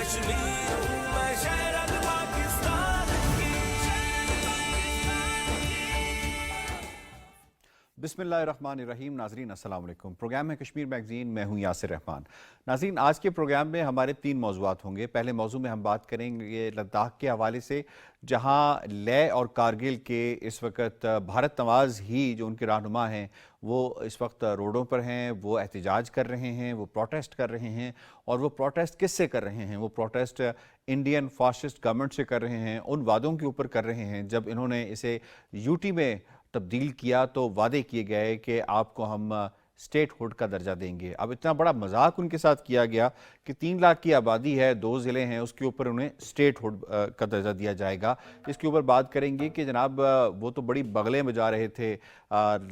कश्मीर हूँ मैं शहर पाकिस्तान की। बिस्मिल्लाहिर्रहमानिर्रहीम। नाजरीन अस्सलाम वालेकुम। प्रोग्राम है कश्मीर मैगजीन, मैं हूं यासिर रहमान। नाजरीन, आज के प्रोग्राम में हमारे 3 मौज़ूआत होंगे। पहले मौजू में हम बात करेंगे लद्दाख के हवाले से, जहां लेह और कारगिल के इस वक्त भारत नवाज ही जो उनके रहनुमा हैं वो इस वक्त रोडों पर हैं, वो एहतजाज कर रहे हैं, वो प्रोटेस्ट कर रहे हैं। और वो प्रोटेस्ट किससे कर रहे हैं? वो प्रोटेस्ट इंडियन फासिस्ट गवर्नमेंट से कर रहे हैं, उन वादों के ऊपर कर रहे हैं जब इन्होंने इसे यूटी में तब्दील किया तो वादे किए गए कि आपको हम स्टेट हुड का दर्जा देंगे। अब इतना बड़ा मजाक उनके साथ किया गया कि 3 लाख की आबादी है, 2 ज़िले हैं, उसके ऊपर उन्हें स्टेट हुड का दर्जा दिया जाएगा। इसके ऊपर बात करेंगे कि जनाब वो तो बड़ी बगलें बजा रहे थे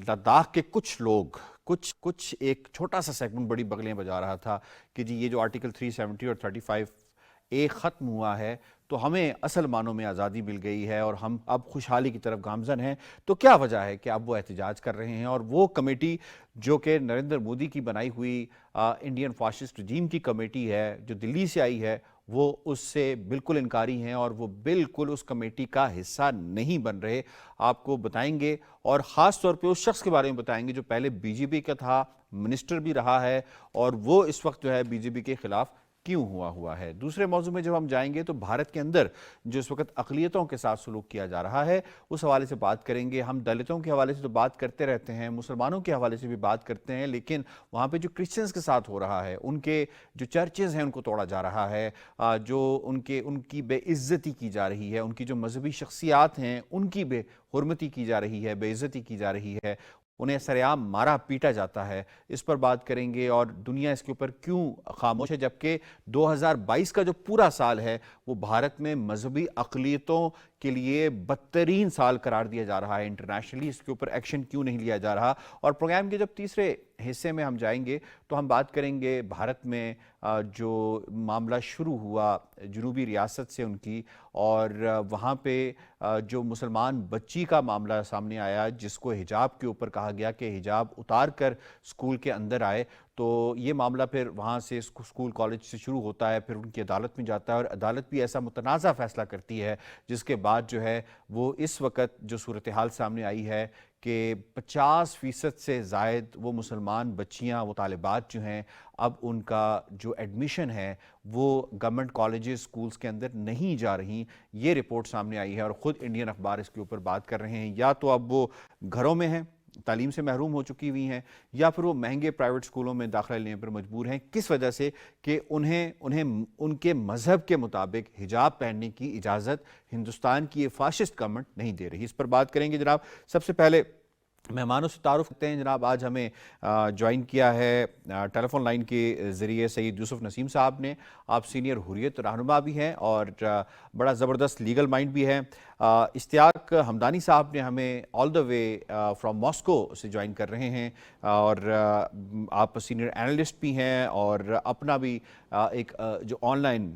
लद्दाख के कुछ लोग, कुछ एक छोटा सा सेगमेंट बड़ी बगलें बजा रहा था कि जी ये जो आर्टिकल 370 और 35A ख़त्म हुआ है तो हमें असल मानों में आज़ादी मिल गई है और हम अब खुशहाली की तरफ गामजन हैं। तो क्या वजह है कि अब वो एहतजाज कर रहे हैं? और वो कमेटी जो कि नरेंद्र मोदी की बनाई हुई इंडियन फाशिस्ट रजीम की कमेटी है, जो दिल्ली से आई है, वो उससे बिल्कुल इनकारी हैं और वो बिल्कुल उस कमेटी का हिस्सा नहीं बन रहे। आपको बताएंगे और ख़ास तौर पे उस शख्स के बारे में बताएंगे जो पहले बीजेपी का था, मिनिस्टर भी रहा है और वो इस वक्त जो है बीजेपी के खिलाफ क्यों हुआ है। दूसरे मौजू में जब हम जाएंगे तो भारत के अंदर जो इस वक्त अक़लियतों के साथ सलूक किया जा रहा है उस हवाले से बात करेंगे। हम दलितों के हवाले से तो बात करते रहते हैं, मुसलमानों के हवाले से भी बात करते हैं, लेकिन वहाँ पे जो क्रिश्चियंस के साथ हो रहा है, उनके जो चर्चेज़ हैं उनको तोड़ा जा रहा है, जो उनकी बेइज्जती की जा रही है, उनकी जो मजहबी शख्सियात हैं उनकी बेहुरमती की जा रही है, बेइज्जती की जा रही है, उन्हें सरेआम मारा पीटा जाता है। इस पर बात करेंगे और दुनिया इसके ऊपर क्यों खामोश है, जबकि 2022 का जो पूरा साल है वो भारत में मजहबी अक़लियतों के लिए बदतरीन साल करार दिया जा रहा है इंटरनेशनली। इसके ऊपर एक्शन क्यों नहीं लिया जा रहा? और प्रोग्राम के जब तीसरे हिस्से में हम जाएंगे तो हम बात करेंगे भारत में जो मामला शुरू हुआ जनूबी रियासत से उनकी, और वहाँ पे जो मुसलमान बच्ची का मामला सामने आया जिसको हिजाब के ऊपर कहा गया कि हिजाब उतार कर स्कूल के अंदर आए, तो ये मामला फिर वहाँ से स्कूल कॉलेज से शुरू होता है, फिर उनकी अदालत में जाता है और अदालत भी ऐसा मुतनाज़ा फ़ैसला करती है जिसके बाद जो है वो इस वक्त जो सूरत हाल सामने आई है कि 50% से ज़ायद वो मुसलमान बच्चियाँ, वो तालिबात जो हैं, अब उनका जो एडमिशन है वो गवर्नमेंट कॉलेजेस स्कूल्स के अंदर नहीं जा रही। ये रिपोर्ट सामने आई है और ख़ुद इंडियन अखबार इसके ऊपर बात कर रहे हैं। या तो अब वो घरों में हैं, तालीम से महरूम हो चुकी हुई हैं, या फिर वो महंगे प्राइवेट स्कूलों में दाखिला लेने पर मजबूर हैं। किस वजह से? कि उन्हें उनके मज़हब के मुताबिक हिजाब पहनने की इजाज़त हिंदुस्तान की ये फाशिस्ट गवर्नमेंट नहीं दे रही। इस पर बात करेंगे जनाब। सबसे पहले मेहमानों से तारुफ करते हैं। जनाब आज हमें ज्वाइन किया है टेलीफोन लाइन के ज़रिए सईद यूसुफ नसीम साहब ने। आप सीनियर हुर्रियत रहनुमा भी हैं और बड़ा ज़बरदस्त लीगल माइंड भी है। इश्तियाक हमदानी साहब ने हमें all the way from Moscow से ज्वाइन कर रहे हैं और आप सीनियर एनालिस्ट भी हैं और अपना भी एक जो ऑनलाइन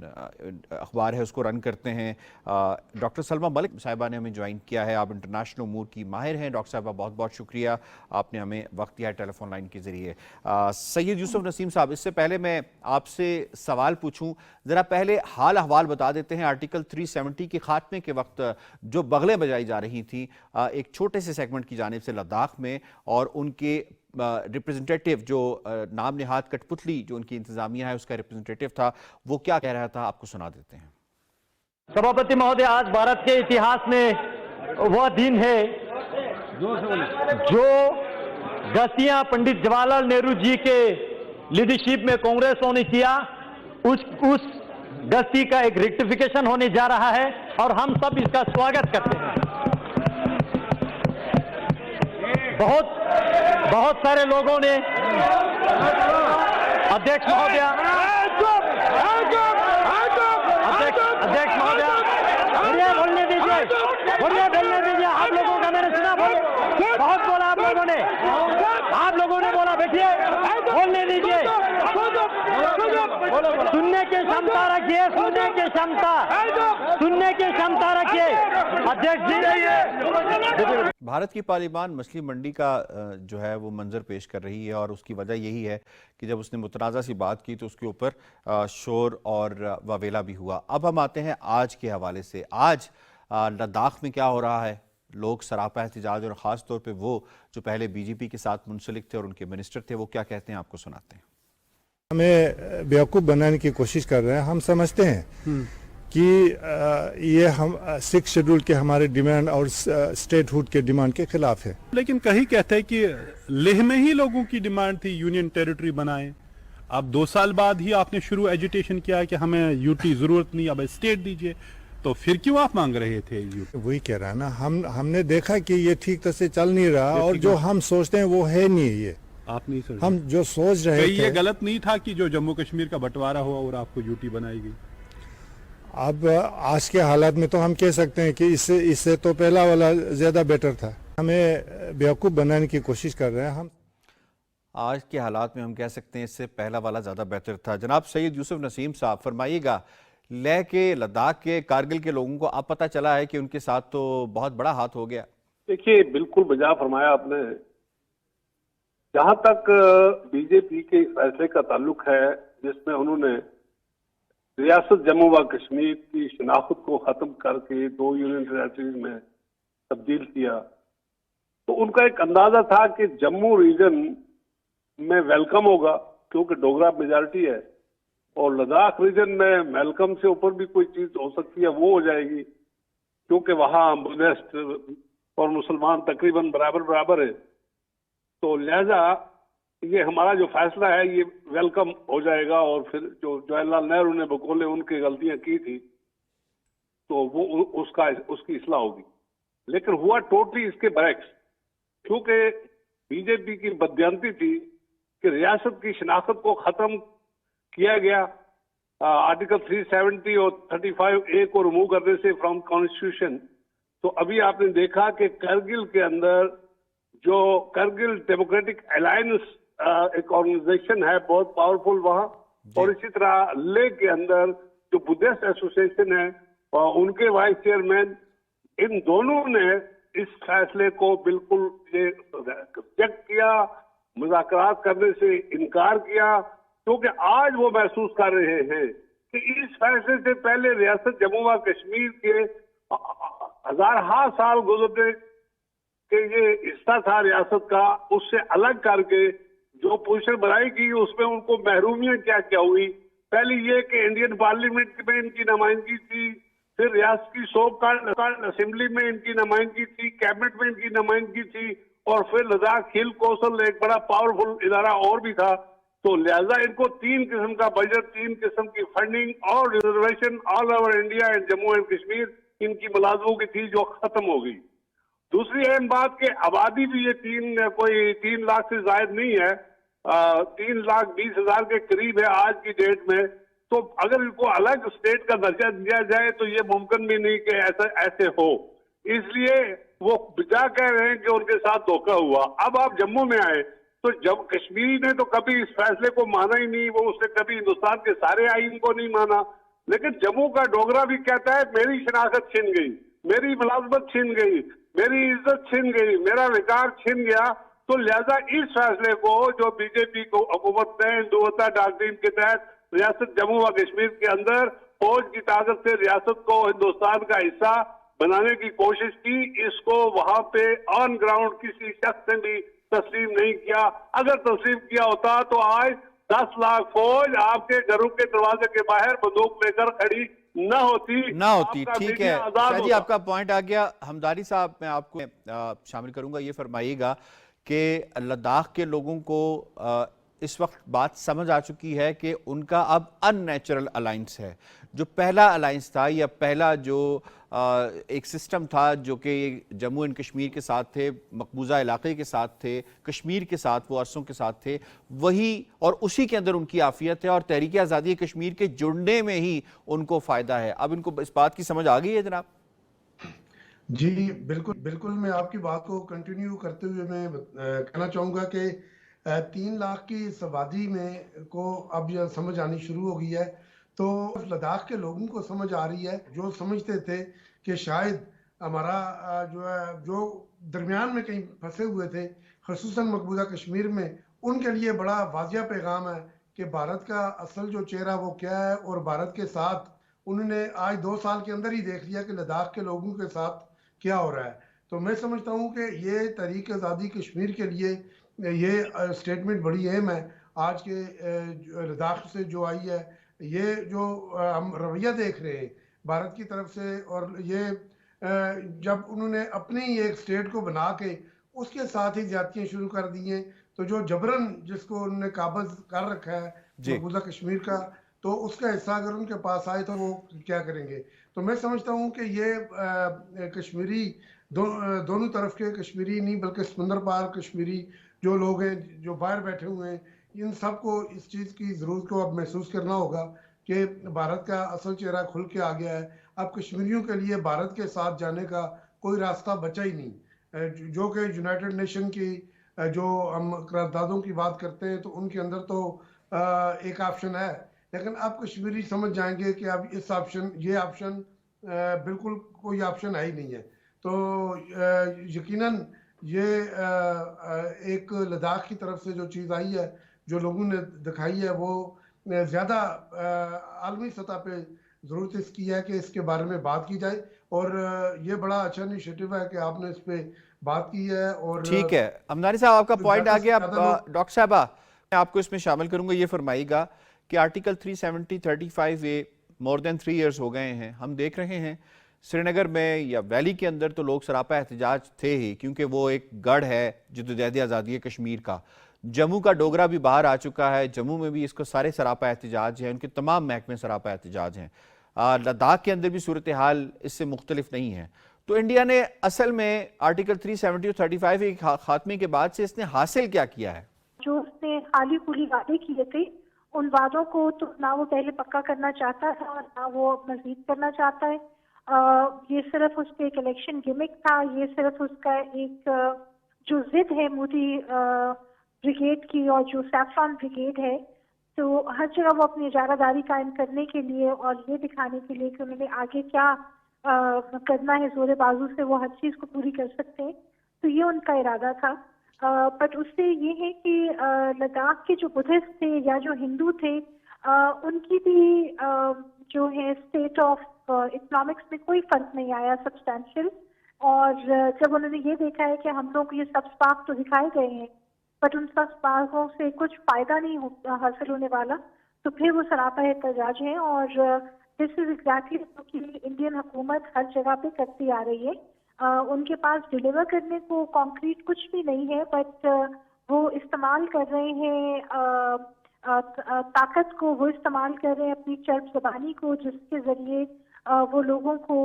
अखबार है उसको रन करते हैं। डॉक्टर सलमा मलिक साहिबा ने हमें ज्वाइन किया है। आप इंटरनेशनल अमूर की माहिर हैं। डॉक्टर साहिबा बहुत बहुत शुक्रिया, आपने हमें वक्त दिया है टेलीफोन लाइन के ज़रिए। सैयद यूसुफ नसीम साहब, इससे पहले मैं आपसे सवाल पूछूं, ज़रा पहले हाल अहवाल बता देते हैं। आर्टिकल 370 के खात्मे के वक्त जो बगलें बजाई जा रही थी एक छोटे से सेगमेंट की जानिब से लद्दाख में, और उनके रिप्रेजेंटेटिव जो नाम नेहाद कठपुतली जो उनकी इंतजामिया है उसका रिप्रेजेंटेटिव था, वो क्या कह रहा था, आपको सुना देते हैं। सभापति महोदय, आज भारत के इतिहास में वह दिन है जो गस्तियां पंडित जवाहरलाल नेहरू जी के लीडरशिप में कांग्रेसों ने किया, उस गस्ती का एक रेक्टिफिकेशन होने जा रहा है और हम सब इसका स्वागत करते हैं। बहुत सारे लोगों ने अध्यक्ष महोदय बोलने दीजिए, आप लोगों का मैंने सुना, बहुत बोला आप लोगों ने बोला, बैठिए, बोलने दीजिए, सुनने की क्षमता रखिए, सुनने की क्षमता रखिए। अध्यक्ष जी, भारत की पार्लियामान मछली मंडी का जो है वो मंजर पेश कर रही है और उसकी वजह यही है कि जब उसने मुतनाज़ा सी बात की तो उसके ऊपर शोर और वावेला भी हुआ। अब हम आते हैं आज के हवाले से। आज लद्दाख में क्या हो रहा है, लोग सरापा एहतजाज और ख़ास तौर पे वो जो पहले बीजेपी के साथ मुंसलिक थे और उनके मिनिस्टर थे, वो क्या कहते हैं आपको सुनाते हैं। हमें बेवकूफ़ बनाने की कोशिश कर रहे हैं। हम समझते हैं कि ये हम 6 शेड्यूल के हमारे डिमांड और स्टेटहुड के डिमांड के खिलाफ है। लेकिन कहीं कहते हैं कि लेह में ही लोगों की डिमांड थी यूनियन टेरिटरी बनाए। अब 2 साल बाद ही आपने शुरू एजिटेशन किया कि हमें यूटी जरूरत नहीं, अब स्टेट दीजिए, तो फिर क्यों आप मांग रहे थे यूटी? वही कह रहा है ना, हमने देखा कि ये ठीक तरह से चल नहीं रहा और जो हम सोचते हैं वो है नहीं। ये आप नहीं सोच, हम जो सोच रहे थे, ये गलत नहीं था कि जो जम्मू कश्मीर का बंटवारा हुआ और आपको यूटी बनाई गई। अब आज के हालात में तो हम कह सकते हैं कि इससे तो पहला वाला ज्यादा बेटर था। हमें बेवकूफ़ बनाने की कोशिश कर रहे हैं। हम आज के हालात में हम कह सकते हैं इससे पहला वाला ज़्यादा बेहतर था। जनाब सैयद यूसुफ नसीम साहब, फरमाइएगा, लेह के, लद्दाख के, कारगिल के लोगों को अब पता चला है कि उनके साथ तो बहुत बड़ा हाथ हो गया। देखिए, बिल्कुल बजा फरमाया आपने। जहां तक बीजेपी के फैसले का ताल्लुक है जिसमें उन्होंने रियासत जम्मू व कश्मीर की शनाख्त को खत्म करके 2 यूनियन टेरिटरी में तब्दील किया, तो उनका एक अंदाजा था कि जम्मू रीजन में वेलकम होगा क्योंकि डोगरा मेजॉरिटी है, और लद्दाख रीजन में वेलकम से ऊपर भी कोई चीज हो सकती है, वो हो जाएगी क्योंकि वहां बुद्धिस्ट और मुसलमान तकरीबन बराबर बराबर है। तो लिहाजा ये हमारा जो फैसला है ये वेलकम हो जाएगा, और फिर जो जवाहरलाल नेहरू ने बकौले उनकी गलतियां की थी तो वो उसकी इस्लाह होगी। लेकिन हुआ टोटली इसके बरक्स, क्योंकि बीजेपी की बददियांती थी कि रियासत की शनाख्त को खत्म किया गया आर्टिकल 370 और 35A को रिमूव करने से फ्रॉम कॉन्स्टिट्यूशन। तो अभी आपने देखा कि करगिल के अंदर जो करगिल डेमोक्रेटिक अलायंस एक ऑर्गेनाइजेशन है बहुत पावरफुल वहां, और इसी तरह लेह के अंदर जो बुद्धिस्ट एसोसिएशन है उनके वाइस चेयरमैन, इन दोनों ने इस फैसले को बिल्कुल रिजेक्ट किया, मुज़ाकरात करने से इनकार किया, क्योंकि आज वो महसूस कर रहे हैं कि इस फैसले से पहले रियासत जम्मू व कश्मीर के हजारहा साल गुजरने के ये हिस्सा था रियासत का, उससे अलग करके जो पोजीशन बनाई गई उसमें उनको महरूमियां क्या क्या हुई। पहली ये कि इंडियन पार्लियामेंट में इनकी नुमाइंदगी थी, फिर रियासत की सोब असेंबली में इनकी नुमाइंदगी थी, कैबिनेट में इनकी नुमाइंदगी थी, और फिर लद्दाख हिल कौंसिल एक बड़ा पावरफुल इदारा और भी था। तो लिहाजा इनको 3 किस्म का बजट, 3 किस्म की फंडिंग और reservation all over India and Jammu and Kashmir इनकी मुलाजमों की थी जो खत्म हो गई। दूसरी अहम बात कि आबादी भी ये 3 लाख से जायद नहीं है, 3,20,000 के करीब है आज की डेट में। तो अगर इनको अलग स्टेट का दर्जा दिया जाए तो ये मुमकिन भी नहीं कि ऐसे हो, इसलिए वो बिजा कह रहे हैं कि उनके साथ धोखा हुआ। अब आप जम्मू में आए तो जब कश्मीरी ने तो कभी इस फैसले को माना ही नहीं, वो उसने कभी हिंदुस्तान के सारे आइन को नहीं माना, लेकिन जम्मू का डोगरा भी कहता है मेरी शनाख्त छिन गई, मेरी मुलाजमत छिन गई, मेरी इज्जत छिन गई, मेरा विकार छिन गया। तो लिहाजा इस फैसले को जो बीजेपी को हुकूमत ने हिंदुत्व डॉक्ट्रिन के तहत रियासत जम्मू व कश्मीर के अंदर फौज की ताकत से रियासत को हिंदुस्तान का हिस्सा बनाने की कोशिश की, इसको वहां पे ऑन ग्राउंड किसी शख्स ने भी तस्लीम नहीं किया। अगर तस्लीम किया होता तो आज 10 लाख फौज आपके घरों के दरवाजे के बाहर बंदूक लेकर खड़ी न होती। ठीक है शाहजी, आपका पॉइंट आ गया। हमदारी साहब, मैं आपको शामिल करूंगा। ये फरमाइएगा कि लद्दाख के लोगों को इस वक्त बात समझ आ चुकी है कि उनका अब अननेचुरल अलायंस है। जो पहला अलायंस था या पहला जो एक सिस्टम था जो कि जम्मू एंड कश्मीर के साथ थे, मकबूजा इलाके के साथ थे, कश्मीर के साथ, वो अरसों के साथ थे, वही और उसी के अंदर उनकी आफियत है और तहरीक आज़ादी कश्मीर के जुड़ने में ही उनको फ़ायदा है। अब इनको इस बात की समझ आ गई है जनाब? जी बिल्कुल मैं आपकी बात को कंटिन्यू करते हुए मैं कहना चाहूँगा कि 3 लाख की इस आबादी में को अब यह समझ आनी शुरू हो गई है। तो लद्दाख के लोगों को समझ आ रही है, जो समझते थे कि शायद हमारा जो दरमियान में कहीं फंसे हुए थे, खसूसन मकबूजा कश्मीर में, उनके लिए बड़ा वाजिया पैगाम है कि भारत का असल जो चेहरा वो क्या है, और भारत के साथ उन्होंने आज 2 साल के अंदर ही देख लिया कि लद्दाख के लोगों के साथ क्या हो रहा है। तो मैं समझता हूँ कि ये तहरीक आज़ादी कश्मीर के लिए ये स्टेटमेंट बड़ी अहम है आज के लद्दाख से जो आई है। ये जो हम रवैया देख रहे हैं भारत की तरफ से, और ये जब उन्होंने अपनी एक स्टेट को बना के उसके साथ ही ज्यादतियां शुरू कर दी हैं, तो जो जबरन जिसको उन्होंने काबज कर रखा है मकबूजा कश्मीर का, तो उसका हिस्सा अगर उनके पास आए तो वो क्या करेंगे। तो मैं समझता हूँ कि ये कश्मीरी दोनों तरफ के कश्मीरी नहीं बल्कि समंदर पार कश्मीरी जो लोग हैं जो बाहर बैठे हुए हैं, इन सबको इस चीज़ की ज़रूरत को अब महसूस करना होगा कि भारत का असल चेहरा खुल के आ गया है। अब कश्मीरियों के लिए भारत के साथ जाने का कोई रास्ता बचा ही नहीं। जो कि यूनाइटेड नेशन की जो हम करारदादों की बात करते हैं तो उनके अंदर तो एक ऑप्शन है, लेकिन अब कश्मीरी समझ जाएंगे कि अब इस ऑप्शन ये ऑप्शन बिल्कुल कोई ऑप्शन है ही नहीं है। तो यकीनन ये एक लद्दाख की तरफ से जो चीज़ आई है, जो लोगों ने दिखाई है, वो ज़्यादा आलमी सतह पे ज़रूरत इसकी है कि इसके बारे में बात की जाए, और ये बड़ा अच्छा इनिशिएटिव है कि आपने इस पे बात की है। और ठीक है अमदानी साहब, आपका पॉइंट आ गया। डॉक्टर साहबा, मैं आपको इसमें शामिल करूंगा। ये फरमाइएगा कि article 370-35A more than 3 years हो गए हैं, हम देख रहे हैं श्रीनगर में या वैली के अंदर तो लोग सरापा एहतजाज थे ही, क्योंकि वो एक गढ़ है जद्दोजहद आज़ादी कश्मीर का। जम्मू का डोगरा भी बाहर आ चुका है, जम्मू में भी इसको सारे सरापा एहतजाज हैं, उनके तमाम महकमे सरापा एहतजाज हैं। लद्दाख के अंदर भी सूरत हाल इससे मुख्तलिफ नहीं है। तो इंडिया ने असल में आर्टिकल 370 और 35 के खात्मे के बाद से इसने हासिल क्या किया है? जो उसने खाली खुली वादे किए थे, उन वादों को तो ना वो पहले पक्का करना चाहता था और ना वो मजीद करना चाहता है। ये सिर्फ उसका एक इलेक्शन गिमिक था, ये सिर्फ उसका एक जो जिद है मोदी ब्रिगेड की और जो सैफरॉन ब्रिगेड है, तो हर जगह वो अपनी इजारादारी कायम करने के लिए और ये दिखाने के लिए कि उन्होंने आगे क्या करना है, जोरे बाजू से वो हर चीज़ को पूरी कर सकते हैं। तो ये उनका इरादा था। बट उससे ये है कि लद्दाख के जो बुद्धिस्ट थे या जो हिंदू थे, उनकी भी जो है स्टेट ऑफ इकोनॉमिक्स में कोई फर्क नहीं आया सब्सटैंशियल। और जब उन्होंने ये देखा है कि हम लोग ये सब स्पार्क तो दिखाए गए हैं बट उन सब स्पार्कों से कुछ फायदा नहीं हासिल होने वाला, तो फिर वो सरापा एहतजाज है। और दिस इज एग्जैक्टली कि इंडियन हुकूमत हर जगह पे करती आ रही है। उनके पास डिलीवर करने को कॉन्क्रीट कुछ भी नहीं है, बट वो इस्तेमाल कर रहे हैं ताकत को, वो इस्तेमाल कर रहे हैं अपनी चर्ब ज़बानी को, जिसके ज़रिए वो लोगों को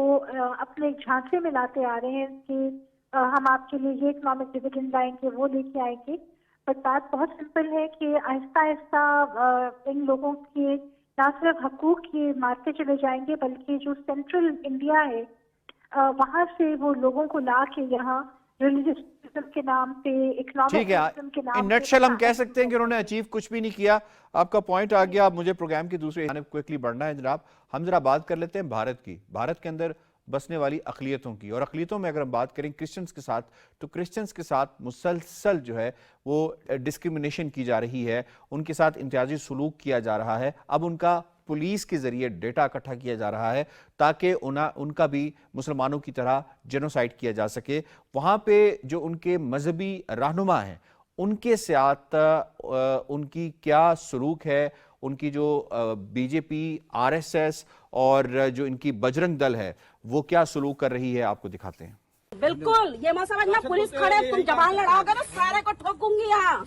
अपने झांसे में लाते आ रहे हैं कि हम आपके लिए ये इकोनॉमिक डिविडेंड लाएंगे, वो लेके आएंगे। बट बात बहुत सिंपल है कि आहिस्ता आहिस्ता इन लोगों के ना सिर्फ हकूक ये मारते चले जाएंगे, बल्कि जो सेंट्रल इंडिया है वहाँ से वो लोगों को ला के यहाँ रिलीजियस के नाम पे, इकोनॉमिक सिस्टम के नाम पे, नटशल हम कह सकते हैं कि उन्होंने अचीव कुछ भी नहीं किया। आपका पॉइंट आ गया। अब मुझे प्रोग्राम की दूसरी जानिब क्विकली बढ़ना है जनाब। हम जरा बात कर लेते हैं भारत की, भारत के अंदर बसने वाली अक़लियतों की। और अक़लियतों में अगर हम बात करें क्रिश्चियंस के साथ, तो क्रिश्चियंस के साथ मुसलसल जो है वो डिस्क्रिमिनेशन की जा रही है, उनके साथ इम्तियाजी सलूक किया जा रहा है। अब उनका पुलिस के ज़रिए डेटा इकट्ठा किया जा रहा है ताकि उनका भी मुसलमानों की तरह जेनोसाइड किया जा सके। वहाँ पे जो उनके मजहबी रहनुमा हैं उनके साथ उनकी क्या सलूक है, उनकी जो बीजेपी, आरएसएस और जो इनकी बजरंग दल है वो क्या सलूक कर रही है, आपको दिखाते हैं। बिल्कुल, ये मत समझना पुलिस खड़े तुम जवान लड़ाओगे तो सारे को ठोकूंगी यहाँ,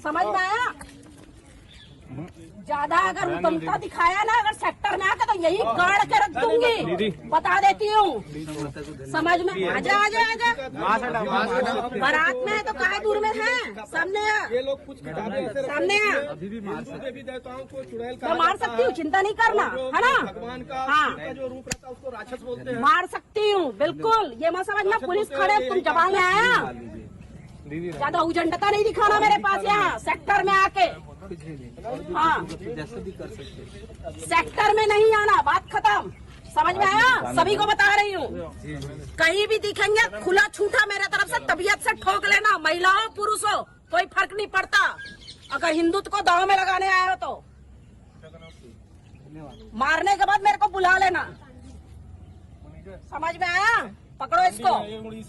समझ में आया? ज्यादा अगर उतमता दिखाया ना अगर सेक्टर में आकर तो यही गाड़ के रख दूंगी, बता देती हूँ। समझ में आजा आजा आजा। बारात में है तो कहाँ दूर में है, सामने ये लोग कुछ सामने मैं मार सकती हूँ, चिंता नहीं करना, है ना? हाँ, जो रूप रहता है उसको राक्षस बोलते हैं। मार सकती हूँ बिल्कुल, ये मत समझना पुलिस खड़े तुम जवान में आया। ज्यादा उजंडता नहीं दिखाना मेरे पास यहाँ सेक्टर में आके। हाँ, सेक्टर में नहीं आना, बात खत्म। समझ में आया? सभी को बता रही हूँ, कहीं भी दिखेंगे खुला छूटा मेरे तरफ से तबीयत से ठोक लेना, महिला हो पुरुष हो कोई फर्क नहीं पड़ता। अगर हिंदुत्व को दांव में लगाने आए हो तो मारने के बाद मेरे को बुला लेना, समझ में आया? पकड़ो इसको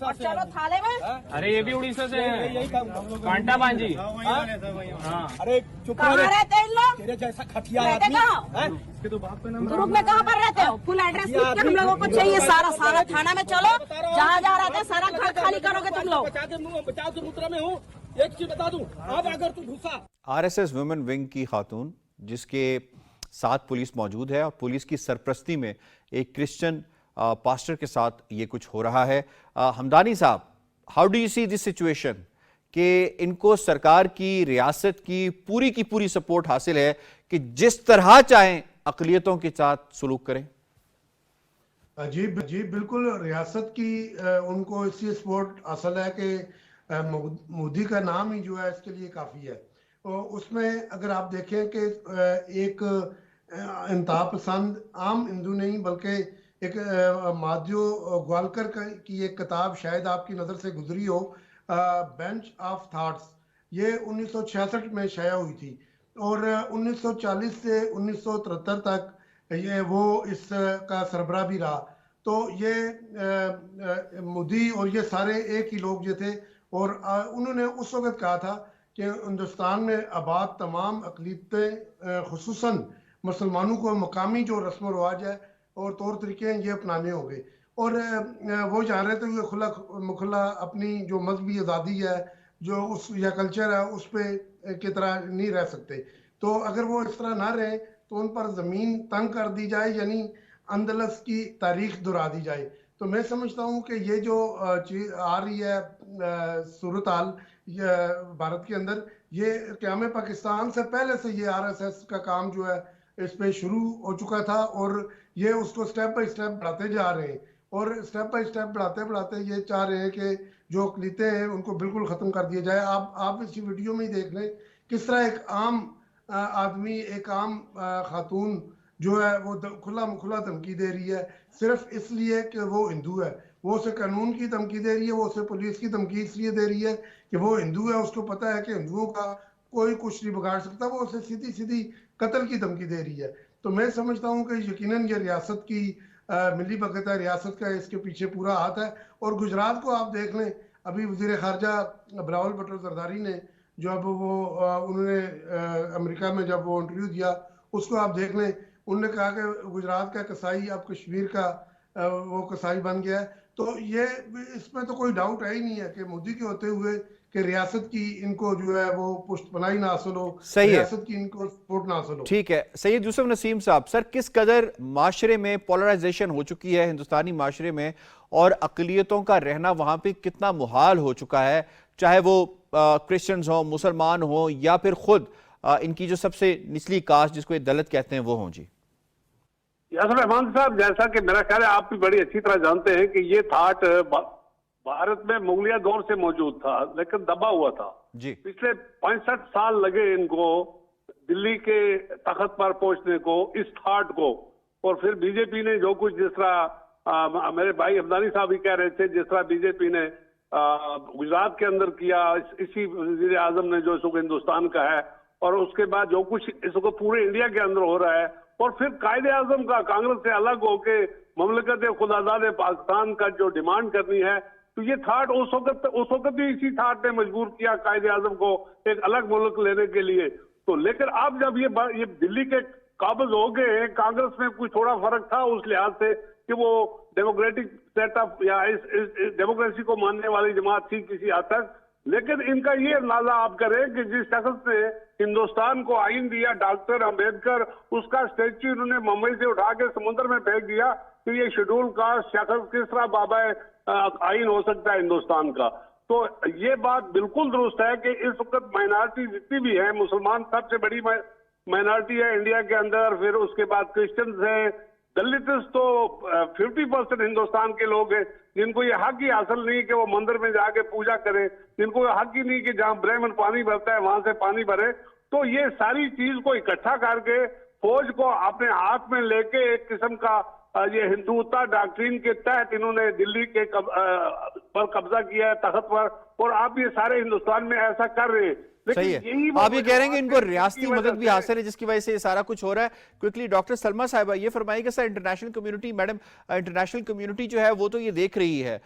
और चलो थाने में। अरे ये भी उड़ीसा से है, कांटा बांजी। अरे चुप कहाँ रहते हैं इन लोग? तेरे जैसा खटिया रहते कहाँ? ग्रुप में कहाँ पर रहते हो? फुल एड्रेस लिख के हम लोगों को चाहिए, सारा थाना में चलो, जहाँ जहाँ रहते हैं सारा घर खाली करोगे तुम लोग। बचाव के मुद्रा में हूँ। एक चीज बता दूं, अब अगर तू घुसा आरएसएस वुमेन विंग की खातून जिसके साथ पुलिस मौजूद है और पुलिस की सरपरस्ती में एक क्रिश्चियन पास्टर के साथ ये कुछ हो रहा है। हमदानी साहब, how do you see this situation कि इनको सरकार की रियासत की पूरी सपोर्ट हासिल है कि जिस तरह चाहें अक़लियतों के साथ सलूक करें? जी बिल्कुल, रियासत की उनको इसलिए सपोर्ट हासिल है कि मोदी का नाम ही जो है इसके लिए काफ़ी है। और उसमें अगर आप देखें कि एक इंतहा पसंद आम हिंदू नहीं बल्कि एक माध्यू ग्वालकर की एक किताब शायद आपकी नज़र से गुजरी हो, बेंच ऑफ थॉट्स, ये 1966 में शाया हुई थी और 1940 से 1973 तक ये वो इसका सरबराह भी रहा। तो ये मोदी और ये सारे एक ही लोग जो थे और उन्होंने उस वक़्त कहा था कि हिंदुस्तान में आबाद तमाम अक़लियतें खुसूसन मुसलमानों को मकामी जो रस्म रवाज है और तौर तरीके हैं ये अपनाने होंगे। और वो चाह रहे थे कि खुला अपनी जो मजहबी आज़ादी है जो उस या कल्चर है उस पर की तरह नहीं रह सकते। तो अगर वो इस तरह ना रहे तो उन पर ज़मीन तंग कर दी जाए, यानी अंदलस की तारीख दोहरा दी जाए। तो मैं समझता हूँ कि ये जो चीज़ आ रही है सूरत हाल भारत के अंदर, ये क़याम पाकिस्तान से पहले से ये आरएसएस का काम जो है इस पे शुरू हो चुका था और ये उसको स्टेप बाय स्टेप बढ़ाते जा रहे हैं और स्टेप बाय स्टेप बढ़ाते बढ़ाते ये चाह रहे हैं कि जो अक़लियतें हैं उनको बिल्कुल ख़त्म कर दिया जाए। आप इसी वीडियो में ही देख लें किस तरह एक आम आदमी, एक आम खातून जो है वो खुला धमकी दे रही है सिर्फ इसलिए कि वो हिंदू है। वो उसे कानून की धमकी दे रही है, वो उसे पुलिस की धमकी इसलिए दे रही है कि वो हिंदू है, उसको पता है कि हिंदुओं का कोई कुछ नहीं बिगाड़ सकता, वो उसे सीधी सीधी कत्ल की धमकी दे रही है। तो मैं समझता हूँ कि यकीनन ये रियासत की मिली भगत है, रियासत का इसके पीछे पूरा हाथ है। और गुजरात को आप देख लें, अभी वज़ीर ख़ारजा बिलावल भुट्टो ज़रदारी ने जब वो उन्होंने अमेरिका में जब वो इंटरव्यू दिया उसको आप देख लें, उन्होंने कहा कि गुजरात का कसाई अब कश्मीर का वो कसाई बन गया है। तो ये इसमें तो कोई डाउट है ही नहीं है कि मोदी के होते हुए कि रियासत की इनको जो है वो पुष्टपनाही ना हासिल हो, सही है, रियासत की इनको सपोर्ट ना हासिल हो। ठीक है। सैयद यूसुफ नसीम साहब, सर किस कदर माशरे में पोलराइजेशन हो चुकी है हिंदुस्तानी माशरे में और अक़लियतों का रहना वहाँ पे कितना मुहाल हो चुका है, चाहे वो क्रिश्चियंस हो, मुसलमान हो या फिर खुद इनकी जो सबसे निचली कास्ट जिसको ये दलित कहते हैं वो हों? जी यासर रहमान साहब, जैसा कि मेरा ख्याल है आप भी बड़ी अच्छी तरह जानते हैं कि ये थाट भारत में मुगलिया दौर से मौजूद था लेकिन दबा हुआ था जी। पिछले 65 साल लगे इनको दिल्ली के तख्त पर पहुंचने को, इस थाट को। और फिर बीजेपी ने जो कुछ, जिस तरह मेरे भाई हमदानी साहब भी कह रहे थे, जिस तरह बीजेपी ने गुजरात के अंदर किया, इसी वज़ीर आज़म ने जो इसको हिंदुस्तान का है, और उसके बाद जो कुछ इसको पूरे इंडिया के अंदर हो रहा है, और फिर कायदे आज़म का कांग्रेस से अलग होके ममलकत खुदाजाद पाकिस्तान का जो डिमांड करनी है, तो ये थाट उस वक्त भी इसी थाट ने मजबूर किया कायदे आज़म को एक अलग मुल्क लेने के लिए। तो लेकिन अब जब ये दिल्ली के काबिज हो गए हैं, कांग्रेस में कुछ थोड़ा फर्क था उस लिहाज से कि वो डेमोक्रेटिक सेटअप या इस डेमोक्रेसी को मानने वाली जमात थी किसी हद तक। लेकिन इनका ये अंदाजा आप करें कि जिस शख्स ने हिंदुस्तान को आइन दिया, डॉक्टर अंबेडकर, उसका स्टेच्यू उन्होंने मुंबई से उठा के समुद्र में फेंक दिया, तो ये शेड्यूल कास्ट शख्स किस तरह बाबा आइन हो सकता है हिंदुस्तान का? तो ये बात बिल्कुल दुरुस्त है कि इस वक्त माइनॉरिटी जितनी भी है, मुसलमान सबसे बड़ी माइनॉरिटी है इंडिया के अंदर, फिर उसके बाद क्रिश्चियंस है, दलित तो 50% हिंदुस्तान के लोग हैं जिनको ये हक ही हासिल नहीं कि वो मंदिर में जाके पूजा करें, जिनको ये हक ही नहीं कि जहां ब्राह्मण पानी भरता है वहां से पानी भरे। तो ये सारी चीज को इकट्ठा करके फौज को अपने हाथ में लेके एक किस्म का ये हिंदुत्व डॉक्ट्रिन के तहत इन्होंने दिल्ली के पर कब्जा किया है, तख्त पर, और आप ये सारे हिंदुस्तान में ऐसा कर रहे हैं। सही है, आप ये कह रहे हैं कि इनको रियासती मदद भी हासिल है जिसकी वजह से ये सारा कुछ हो रहा है। क्विकली डॉक्टर सलमा साहिबा ये फरमाइएगा sir, international community, madam international community जो है वो तो ये देख रही है,